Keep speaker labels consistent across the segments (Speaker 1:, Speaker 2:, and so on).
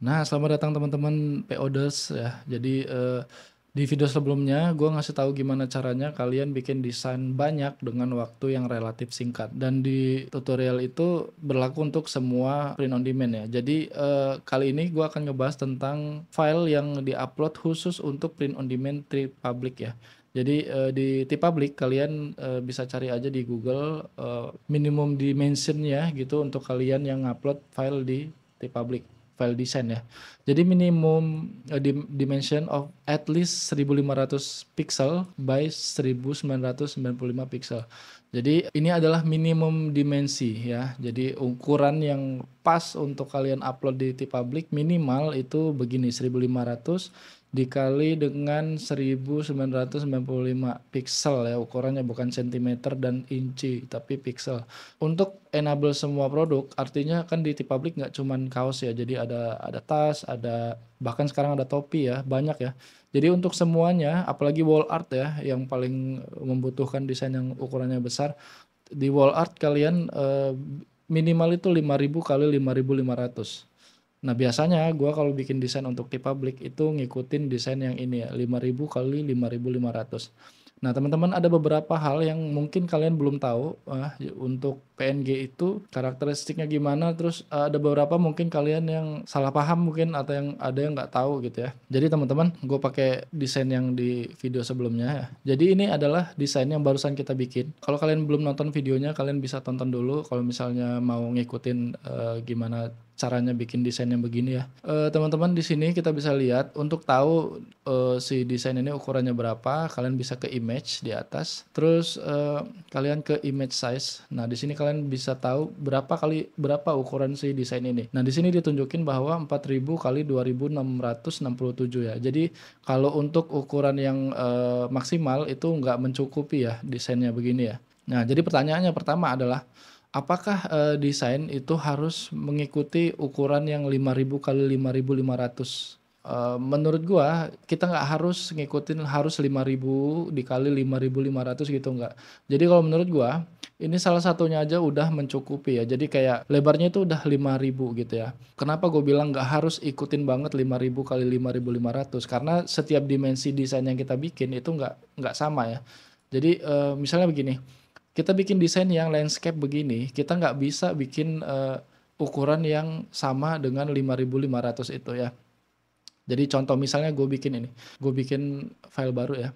Speaker 1: Nah, selamat datang teman-teman POders ya. Jadi, di video sebelumnya gue ngasih tahu gimana caranya kalian bikin desain banyak dengan waktu yang relatif singkat. Dan di tutorial itu berlaku untuk semua print on demand ya. Jadi, kali ini gue akan ngebahas tentang file yang di-upload khusus untuk print on demand TeePublic ya. Jadi, di TeePublic kalian, bisa cari aja di Google, minimum dimension-nya gitu untuk kalian yang upload file di TeePublic. File desain ya. Jadi minimum dimension of at least 1500 pixel by 1995 pixel. Jadi ini adalah minimum dimensi ya. Jadi ukuran yang pas untuk kalian upload di TeePublic minimal itu begini 1500 dikali dengan 1995 pixel ya ukurannya, bukan sentimeter dan inci tapi pixel. Untuk enable semua produk, artinya kan di TeePublic nggak cuman kaos ya, jadi ada tas, ada bahkan sekarang ada topi ya, banyak ya. Jadi untuk semuanya, apalagi wall art ya, yang paling membutuhkan desain yang ukurannya besar, di wall art kalian, minimal itu 5000 kali 5500. Nah, biasanya gua kalau bikin desain untuk TeePublic itu ngikutin desain yang ini ya, 5000 kali 5500. Nah, teman-teman ada beberapa hal yang mungkin kalian belum tahu, untuk PNG itu karakteristiknya gimana, terus, ada beberapa mungkin kalian yang salah paham mungkin atau yang ada yang nggak tahu gitu ya. Jadi teman-teman, gue pakai desain yang di video sebelumnya ya. Jadi ini adalah desain yang barusan kita bikin. Kalau kalian belum nonton videonya, kalian bisa tonton dulu kalau misalnya mau ngikutin, gimana caranya bikin desain yang begini ya. Teman-teman di sini kita bisa lihat untuk tahu, si desain ini ukurannya berapa, kalian bisa ke image di atas, terus, kalian ke image size. Nah, di sini kalian bisa tahu berapa ukuran si desain ini. Nah, di sini ditunjukin bahwa 4000 kali 2667 ya. Jadi kalau untuk ukuran yang, maksimal itu nggak mencukupi ya desainnya begini ya. Nah, jadi pertanyaannya pertama adalah, apakah, desain itu harus mengikuti ukuran yang 5000 kali 5500? Menurut gua kita nggak harus ngikutin harus 5000 dikali 5500 gitu, nggak. Jadi kalau menurut gua, ini salah satunya aja udah mencukupi ya. Jadi kayak lebarnya itu udah 5000 gitu ya. Kenapa gue bilang nggak harus ikutin banget 5000 kali 5500? Karena setiap dimensi desain yang kita bikin itu nggak sama ya. Jadi, misalnya begini, kita bikin desain yang landscape begini, kita nggak bisa bikin, ukuran yang sama dengan 5500 itu ya. Jadi contoh misalnya gue bikin ini, gue bikin file baru ya,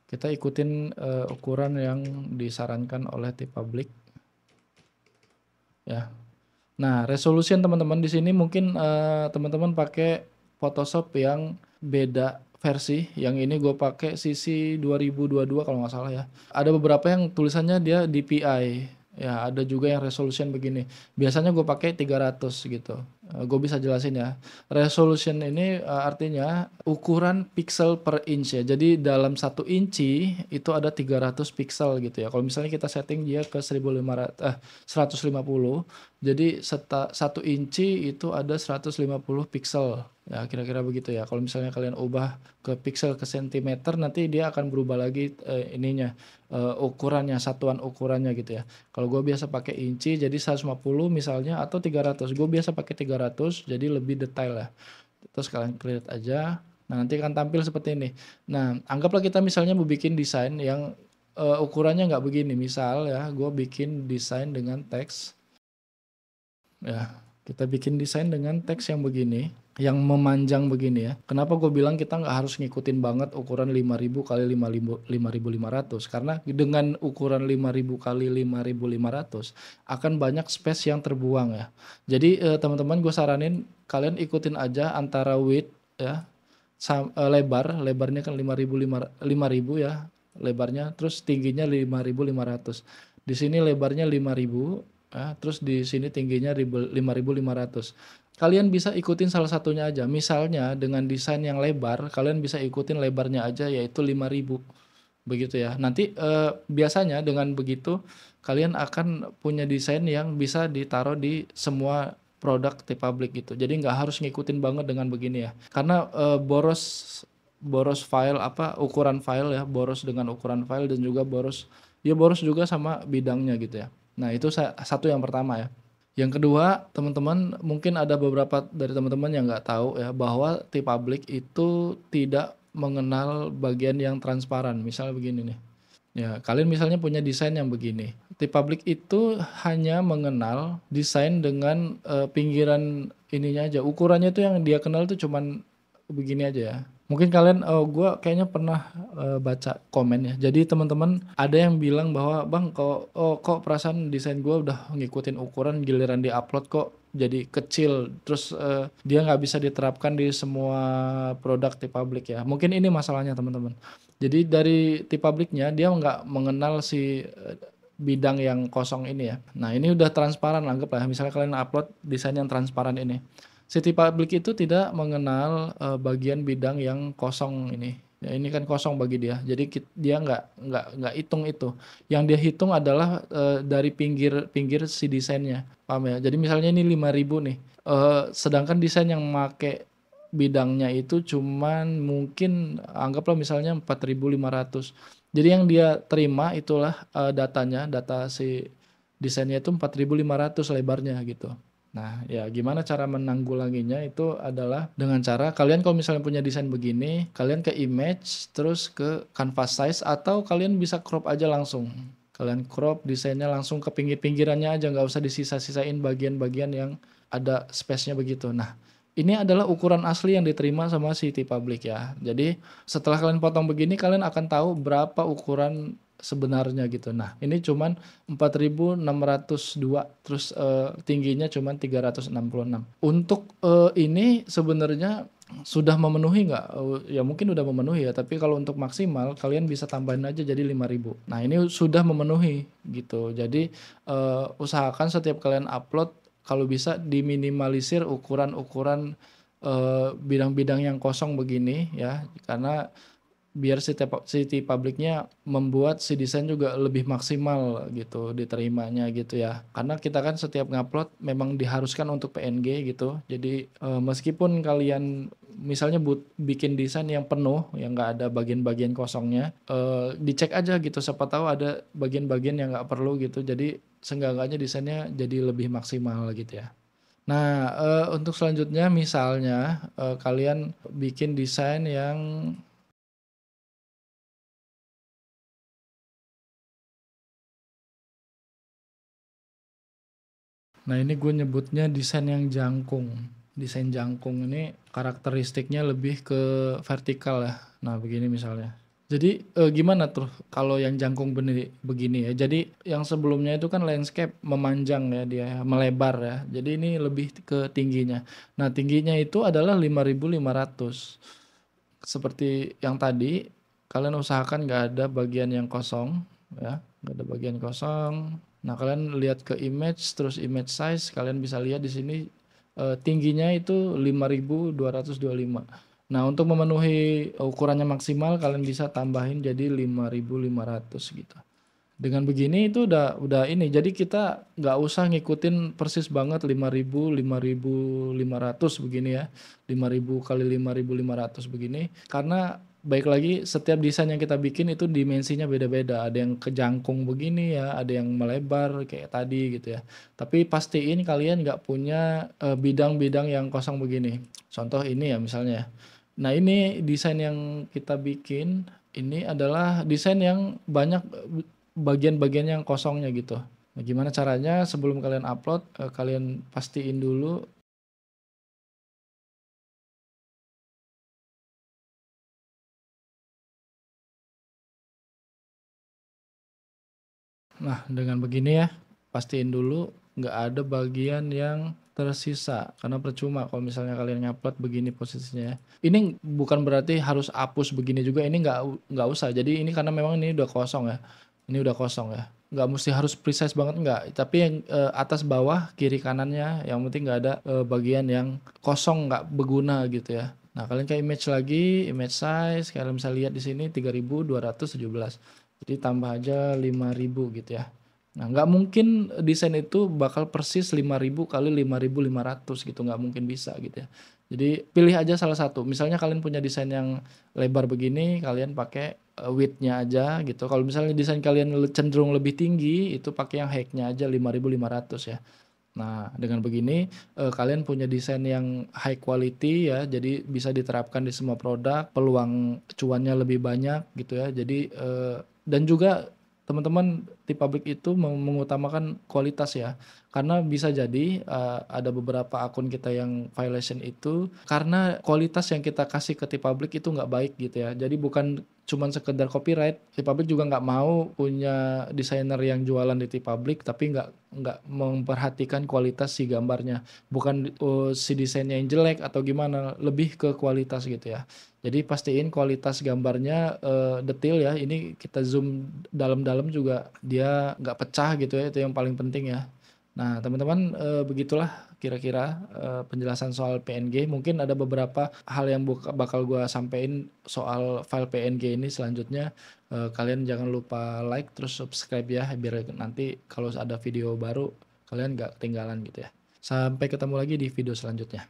Speaker 1: kita ikutin, ukuran yang disarankan oleh TeePublic ya. Nah, resolution teman-teman di sini mungkin, teman-teman pakai Photoshop yang beda versi, yang ini gue pakai CC 2022 kalau nggak salah ya. Ada beberapa yang tulisannya dia DPI, ya ada juga yang resolution begini. Biasanya gue pakai 300 gitu, gue bisa jelasin ya. Resolution ini, artinya ukuran pixel per inch ya. Jadi dalam 1 inci itu ada 300 pixel gitu ya. Kalau misalnya kita setting dia ke 150, jadi 1 inci itu ada 150 pixel, ya kira-kira begitu ya. Kalau misalnya kalian ubah ke pixel ke sentimeter nanti dia akan berubah lagi, ininya, ukurannya, satuan ukurannya gitu ya. Kalau gue biasa pakai inci jadi 150 misalnya atau 300, gue biasa pakai 300 jadi lebih detail ya. Terus kalian create aja, nah nanti akan tampil seperti ini. Nah, anggaplah kita misalnya mau bikin desain yang, ukurannya nggak begini, misal ya gue bikin desain dengan teks. Ya, kita bikin desain dengan teks yang begini, yang memanjang begini ya. Kenapa gue bilang kita nggak harus ngikutin banget ukuran 5000 kali 5500, karena dengan ukuran 5000 kali 5500 akan banyak space yang terbuang ya. Jadi, teman-teman gue saranin kalian ikutin aja antara width ya, lebarnya kan 5000 ya lebarnya, terus tingginya 5500. Di sini lebarnya 5000. Terus di sini tingginya 5500. Kalian bisa ikutin salah satunya aja, misalnya dengan desain yang lebar, kalian bisa ikutin lebarnya aja yaitu 5000, begitu ya. Nanti, biasanya dengan begitu, kalian akan punya desain yang bisa ditaruh di semua produk TeePublic gitu. Jadi nggak harus ngikutin banget dengan begini ya. Karena, boros boros file, ukuran file ya, boros dengan ukuran file dan juga boros juga sama bidangnya gitu ya. Nah itu satu yang pertama ya. Yang kedua, teman-teman mungkin ada beberapa dari teman-teman yang nggak tahu ya, bahwa T-Public itu tidak mengenal bagian yang transparan. Misal begini nih, ya kalian misalnya punya desain yang begini, T-Public itu hanya mengenal desain dengan, pinggiran ininya aja, ukurannya itu yang dia kenal tuh cuman begini aja ya. Mungkin kalian, gua kayaknya pernah, baca komen ya. Jadi teman-teman ada yang bilang bahwa, "Bang, kok perasaan desain gua udah ngikutin ukuran, giliran di-upload kok jadi kecil, terus, dia nggak bisa diterapkan di semua produk T-Public ya." Mungkin ini masalahnya teman-teman. Jadi dari T-Public-nya dia nggak mengenal si, bidang yang kosong ini ya. Nah ini udah transparan, anggaplah misalnya kalian upload desain yang transparan ini. City Public itu tidak mengenal, bagian bidang yang kosong ini. Ya ini kan kosong bagi dia. Jadi dia nggak hitung itu. Yang dia hitung adalah, dari pinggir-pinggir si desainnya, paham ya? Jadi misalnya ini 5.000 nih, sedangkan desain yang make bidangnya itu cuman mungkin anggaplah misalnya 4.500. Jadi yang dia terima itulah, datanya, data si desainnya itu 4.500 lebarnya gitu. Nah, ya gimana cara menanggulanginya itu adalah dengan cara kalian kalau misalnya punya desain begini, kalian ke image, terus ke canvas size atau kalian bisa crop aja langsung. Kalian crop desainnya langsung ke pinggir-pinggirannya aja, nggak usah disisa-sisain bagian-bagian yang ada space-nya begitu. Nah, ini adalah ukuran asli yang diterima sama si T-Public ya. Jadi setelah kalian potong begini, kalian akan tahu berapa ukuran sebenarnya gitu. Nah, ini cuman 4.602 terus, tingginya cuman 366. Untuk, ini sebenarnya sudah memenuhi nggak? Ya mungkin udah memenuhi ya, tapi kalau untuk maksimal kalian bisa tambahin aja jadi 5.000. Nah, ini sudah memenuhi gitu. Jadi, usahakan setiap kalian upload kalau bisa diminimalisir ukuran-ukuran, bidang-bidang yang kosong begini ya, karena biar si T-Public-nya membuat si desain juga lebih maksimal gitu diterimanya gitu ya. Karena kita kan setiap ngupload memang diharuskan untuk PNG gitu. Jadi, meskipun kalian misalnya bikin desain yang penuh, yang nggak ada bagian-bagian kosongnya, dicek aja gitu siapa tahu ada bagian-bagian yang nggak perlu gitu. Jadi seenggak-enggaknya desainnya jadi lebih maksimal gitu ya. Nah, untuk selanjutnya misalnya, kalian bikin desain yang nah ini gue nyebutnya desain yang jangkung. Desain jangkung ini karakteristiknya lebih ke vertikal ya. Nah begini misalnya. Jadi, gimana tuh kalau yang jangkung begini ya, jadi yang sebelumnya itu kan landscape memanjang ya dia ya, melebar ya. Jadi ini lebih ke tingginya. Nah tingginya itu adalah 5.500. Seperti yang tadi, kalian usahakan nggak ada bagian yang kosong ya, nggak ada bagian kosong. Nah, kalian lihat ke image, terus image size, kalian bisa lihat di sini, tingginya itu 5.225. Nah, untuk memenuhi ukurannya maksimal, kalian bisa tambahin jadi 5.500 gitu. Dengan begini itu udah ini, jadi kita nggak usah ngikutin persis banget 5.500 begini ya, 5.000 kali 5.500 begini, karena baik lagi setiap desain yang kita bikin itu dimensinya beda-beda, ada yang kejangkung begini ya, ada yang melebar kayak tadi gitu ya. Tapi pastiin kalian nggak punya, bidang-bidang yang kosong begini. Contoh ini ya misalnya ya. Nah ini desain yang kita bikin, ini adalah desain yang banyak, bagian-bagian yang kosongnya gitu. Nah, gimana caranya sebelum kalian upload, kalian pastiin dulu. Nah, dengan begini ya, pastiin dulu nggak ada bagian yang tersisa, karena percuma kalau misalnya kalian ngupload begini posisinya ya. Ini bukan berarti harus hapus begini juga, ini nggak usah. Jadi ini karena memang ini udah kosong ya, ini udah kosong ya. Nggak mesti harus precise banget nggak, tapi yang, atas bawah, kiri kanannya, yang penting nggak ada, bagian yang kosong nggak berguna gitu ya. Nah, kalian ke image lagi, image size, kalian bisa lihat di sini 3.217. Jadi tambah aja 5.000 gitu ya. Nah, nggak mungkin desain itu bakal persis 5.000 kali 5.500 gitu, nggak mungkin bisa gitu ya. Jadi pilih aja salah satu. Misalnya kalian punya desain yang lebar begini, kalian pakai, width-nya aja gitu. Kalau misalnya desain kalian cenderung lebih tinggi, itu pakai yang height-nya aja 5.500 ya. Nah, dengan begini, kalian punya desain yang high quality ya, jadi bisa diterapkan di semua produk, peluang cuannya lebih banyak gitu ya. Jadi, dan juga teman-teman di pabrik itu mengutamakan kualitas ya. Karena bisa jadi, ada beberapa akun kita yang violation itu karena kualitas yang kita kasih ke T-Public itu nggak baik gitu ya. Jadi bukan cuman sekedar copyright, T-Public juga nggak mau punya desainer yang jualan di T-Public tapi nggak memperhatikan kualitas si gambarnya. Bukan, si desainnya yang jelek atau gimana, lebih ke kualitas gitu ya. Jadi pastiin kualitas gambarnya, detail ya, ini kita zoom dalam-dalam juga dia nggak pecah gitu ya, itu yang paling penting ya. Nah teman-teman, begitulah kira-kira, penjelasan soal PNG. Mungkin ada beberapa hal yang bakal gua sampein soal file PNG ini selanjutnya. Kalian jangan lupa like terus subscribe ya, biar nanti kalau ada video baru kalian nggak ketinggalan gitu ya. Sampai ketemu lagi di video selanjutnya.